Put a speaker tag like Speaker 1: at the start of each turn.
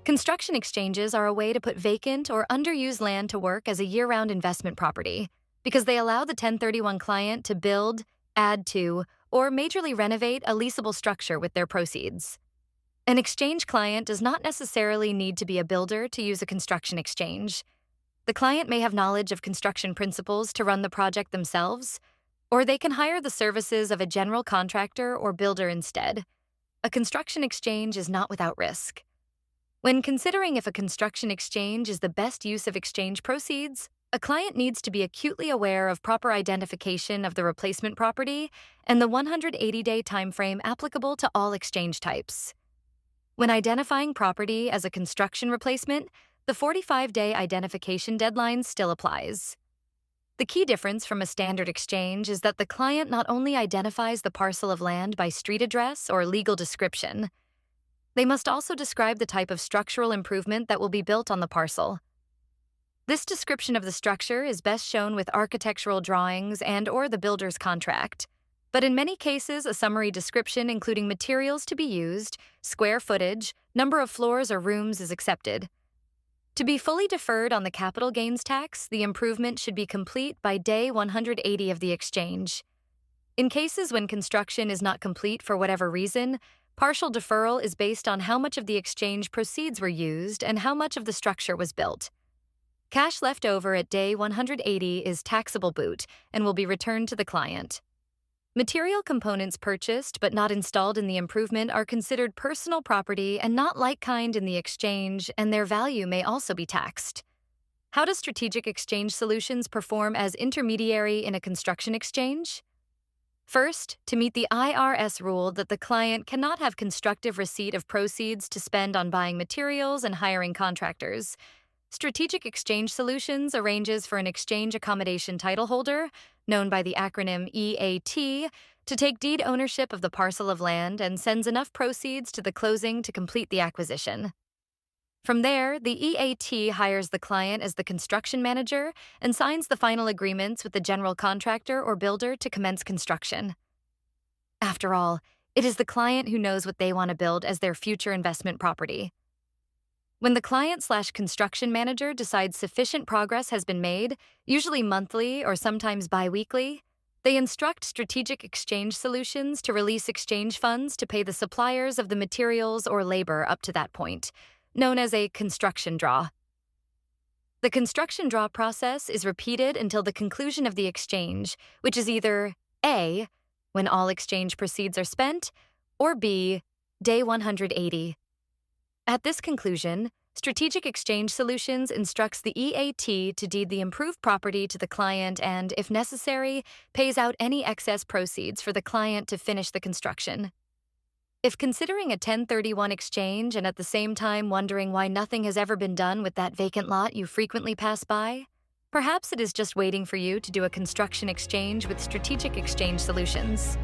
Speaker 1: Construction exchanges are a way to put vacant or underused land to work as a year-round investment property because they allow the 1031 client to build, add to, or majorly renovate a leasable structure with their proceeds. An exchange client does not necessarily need to be a builder to use a construction exchange. The client may have knowledge of construction principles to run the project themselves, or they can hire the services of a general contractor or builder instead. A construction exchange is not without risk. When considering if a construction exchange is the best use of exchange proceeds, a client needs to be acutely aware of proper identification of the replacement property and the 180-day timeframe applicable to all exchange types. When identifying property as a construction replacement, the 45-day identification deadline still applies. The key difference from a standard exchange is that the client not only identifies the parcel of land by street address or legal description, they must also describe the type of structural improvement that will be built on the parcel. This description of the structure is best shown with architectural drawings and/or the builder's contract, but in many cases, a summary description including materials to be used, square footage, number of floors or rooms is accepted. To be fully deferred on the capital gains tax, the improvement should be complete by day 180 of the exchange. In cases when construction is not complete for whatever reason, partial deferral is based on how much of the exchange proceeds were used and how much of the structure was built. Cash left over at day 180 is taxable boot and will be returned to the client. Material components purchased but not installed in the improvement are considered personal property and not like-kind in the exchange, and their value may also be taxed. How does Strategic Exchange Solutions perform as intermediary in a construction exchange? First, to meet the IRS rule that the client cannot have constructive receipt of proceeds to spend on buying materials and hiring contractors, Strategic Exchange Solutions arranges for an exchange accommodation title holder, known by the acronym EAT, to take deed ownership of the parcel of land and sends enough proceeds to the closing to complete the acquisition. From there, the EAT hires the client as the construction manager and signs the final agreements with the general contractor or builder to commence construction. After all, it is the client who knows what they want to build as their future investment property. When the client/construction manager decides sufficient progress has been made, usually monthly or sometimes bi-weekly, they instruct Strategic Exchange Solutions to release exchange funds to pay the suppliers of the materials or labor up to that point, known as a construction draw. The construction draw process is repeated until the conclusion of the exchange, which is either A, when all exchange proceeds are spent, or B, day 180. At this conclusion, Strategic Exchange Solutions instructs the EAT to deed the improved property to the client and, if necessary, pays out any excess proceeds for the client to finish the construction. If considering a 1031 exchange and at the same time wondering why nothing has ever been done with that vacant lot you frequently pass by, perhaps it is just waiting for you to do a construction exchange with Strategic Exchange Solutions.